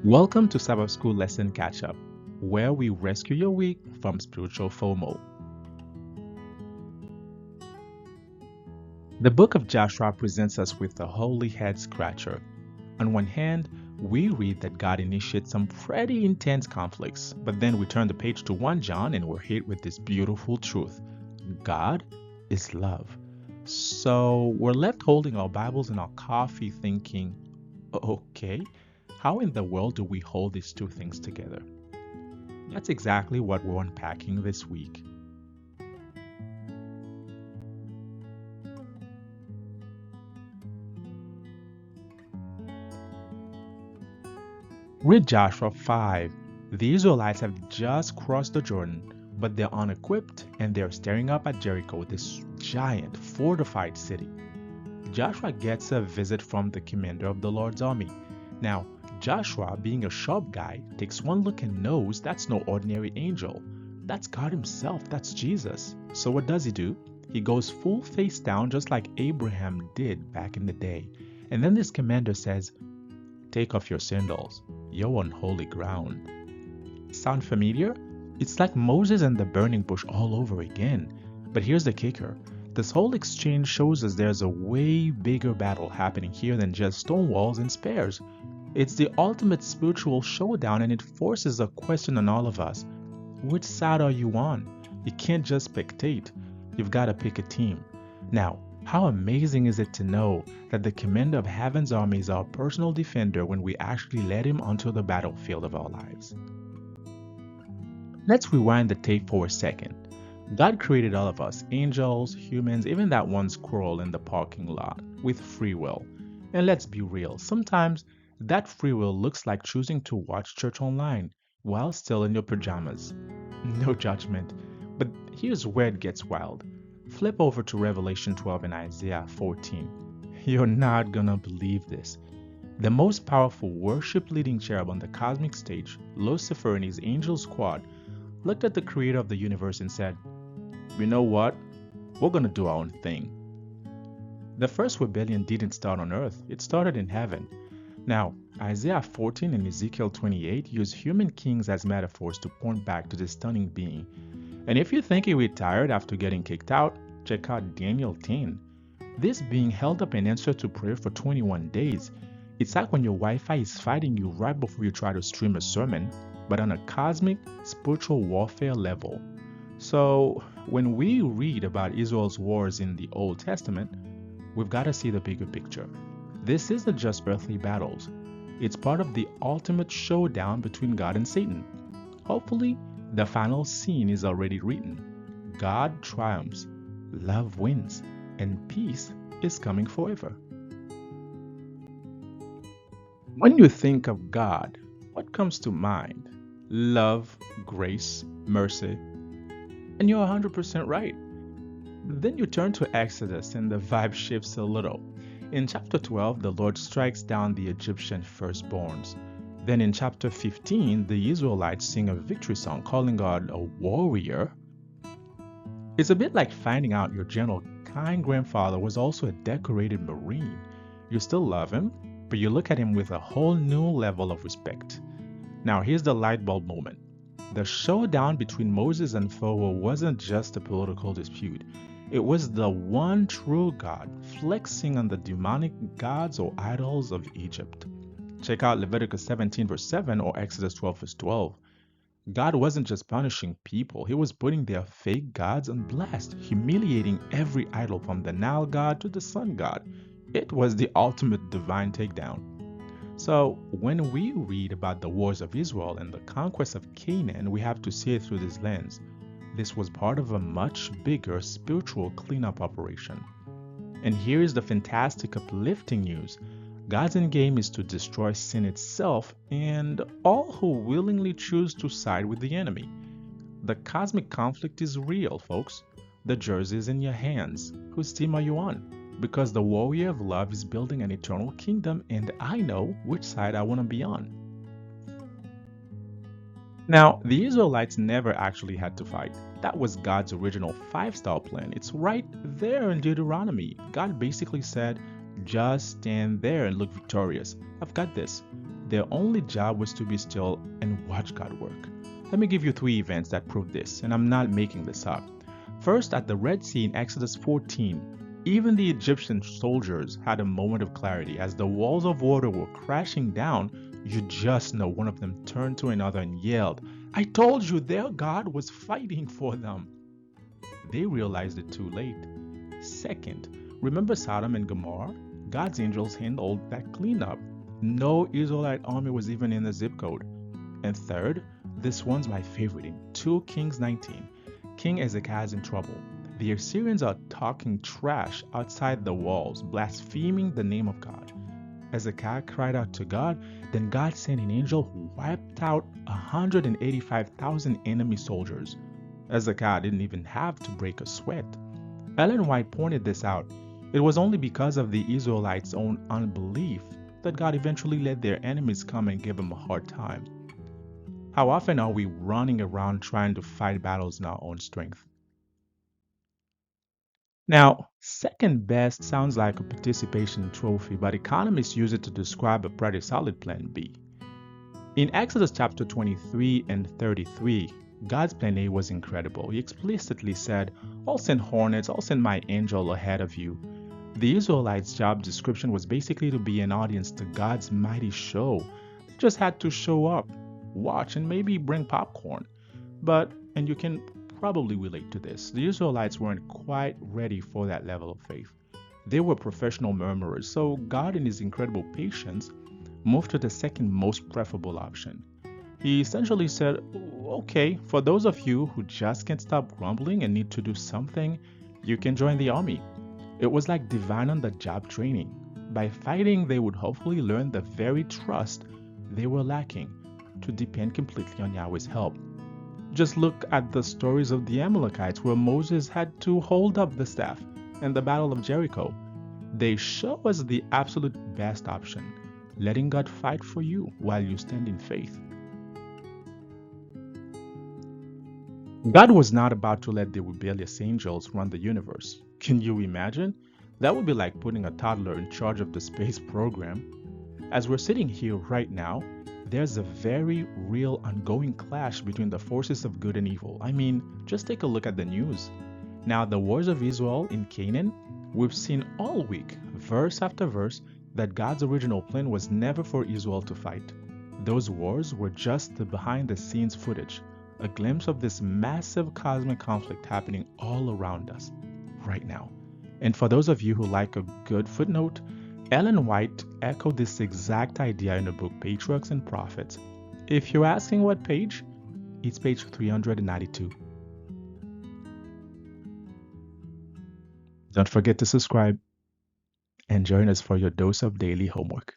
Welcome to Sabbath School Lesson Catch Up, where we rescue your week from spiritual FOMO. The book of Joshua presents us with a holy head scratcher. On one hand, we read that God initiates some pretty intense conflicts, but then we turn the page to 1 John and we're hit with this beautiful truth: God is love. So we're left holding our Bibles and our coffee thinking, okay, how in the world do we hold these two things together? That's exactly what we're unpacking this week. Read Joshua 5. The Israelites have just crossed the Jordan, but they're unequipped and they're staring up at Jericho, this giant fortified city. Joshua gets a visit from the commander of the Lord's army. Now, Joshua, being a sharp guy, takes one look and knows that's no ordinary angel. That's God Himself, that's Jesus. So what does he do? He goes full face down just like Abraham did back in the day. And then this commander says, "Take off your sandals. You're on holy ground." Sound familiar? It's like Moses and the burning bush all over again. But here's the kicker. This whole exchange shows us there's a way bigger battle happening here than just stone walls and spears. It's the ultimate spiritual showdown, and it forces a question on all of us. Which side are you on? You can't just spectate. You've got to pick a team. Now, how amazing is it to know that the commander of heaven's army is our personal defender when we actually let him onto the battlefield of our lives? Let's rewind the tape for a second. God created all of us, angels, humans, even that one squirrel in the parking lot, with free will. And let's be real, sometimes that free will looks like choosing to watch church online while still in your pajamas. No judgment, but here's where it gets wild. Flip over to Revelation 12 and Isaiah 14. You're not gonna believe this. The most powerful worship leading cherub on the cosmic stage, Lucifer and his angel squad, looked at the creator of the universe and said, "You know what? We're gonna do our own thing." The first rebellion didn't start on earth, it started in heaven. Now, Isaiah 14 and Ezekiel 28 use human kings as metaphors to point back to this stunning being. And if you think he retired after getting kicked out, check out Daniel 10. This being held up in answer to prayer for 21 days. It's like when your Wi-Fi is fighting you right before you try to stream a sermon, but on a cosmic, spiritual warfare level. So, when we read about Israel's wars in the Old Testament, we've got to see the bigger picture. This isn't just earthly battles. It's part of the ultimate showdown between God and Satan. Hopefully, the final scene is already written. God triumphs, love wins, and peace is coming forever. When you think of God, what comes to mind? Love, grace, mercy. And you're 100% right. Then you turn to Exodus and the vibe shifts a little. In chapter 12, the Lord strikes down the Egyptian firstborns. Then in chapter 15, the Israelites sing a victory song calling God a warrior. It's a bit like finding out your gentle, kind grandfather was also a decorated Marine. You still love him, but you look at him with a whole new level of respect. Now here's the light bulb moment. The showdown between Moses and Pharaoh wasn't just a political dispute. It was the one true God flexing on the demonic gods or idols of Egypt. Check out Leviticus 17 verse 7 or Exodus 12 verse 12. God wasn't just punishing people, He was putting their fake gods on blast, humiliating every idol from the Nile god to the sun god. It was the ultimate divine takedown. So, when we read about the wars of Israel and the conquest of Canaan, we have to see it through this lens. This was part of a much bigger spiritual cleanup operation. And here is the fantastic uplifting news. God's end game is to destroy sin itself and all who willingly choose to side with the enemy. The cosmic conflict is real, folks. The jersey is in your hands. Whose team are you on? Because the warrior of love is building an eternal kingdom, and I know which side I want to be on. Now, the Israelites never actually had to fight. That was God's original five-star plan. It's right there in Deuteronomy. God basically said, "Just stand there and look victorious. I've got this." Their only job was to be still and watch God work. Let me give you three events that prove this, and I'm not making this up. First, at the Red Sea in Exodus 14, even the Egyptian soldiers had a moment of clarity. As the walls of water were crashing down, you just know one of them turned to another and yelled, "I told you their God was fighting for them." They realized it too late. Second, remember Sodom and Gomorrah? God's angels handled that cleanup. No Israelite army was even in the zip code. And third, this one's my favorite in 2 Kings 19. King Hezekiah is in trouble. The Assyrians are talking trash outside the walls, blaspheming the name of God. Hezekiah cried out to God, then God sent an angel who wiped out 185,000 enemy soldiers. Hezekiah didn't even have to break a sweat. Ellen White pointed this out. It was only because of the Israelites' own unbelief that God eventually let their enemies come and give them a hard time. How often are we running around trying to fight battles in our own strength? Now, second best sounds like a participation trophy, but economists use it to describe a pretty solid plan B. In Exodus chapter 23 and 33, God's plan A was incredible. He explicitly said, "I'll send hornets, I'll send my angel ahead of you." The Israelites' job description was basically to be an audience to God's mighty show. They just had to show up, watch, and maybe bring popcorn. But, and you can probably relate to this, the Israelites weren't quite ready for that level of faith. They were professional murmurers, so God, in his incredible patience, moved to the second most preferable option. He essentially said, "Okay, for those of you who just can't stop grumbling and need to do something, you can join the army." It was like divine on the job training. By fighting, they would hopefully learn the very trust they were lacking, to depend completely on Yahweh's help. Just look at the stories of the Amalekites where Moses had to hold up the staff in the Battle of Jericho. They show us the absolute best option, letting God fight for you while you stand in faith. God was not about to let the rebellious angels run the universe. Can you imagine? That would be like putting a toddler in charge of the space program. As we're sitting here right now, there's a very real ongoing clash between the forces of good and evil. I mean, just take a look at the news. Now, the wars of Israel in Canaan, we've seen all week, verse after verse, that God's original plan was never for Israel to fight. Those wars were just the behind the scenes footage, a glimpse of this massive cosmic conflict happening all around us right now. And for those of you who like a good footnote, Ellen White echoed this exact idea in her book Patriarchs and Prophets. If you're asking what page, it's page 392. Don't forget to subscribe and join us for your dose of daily homework.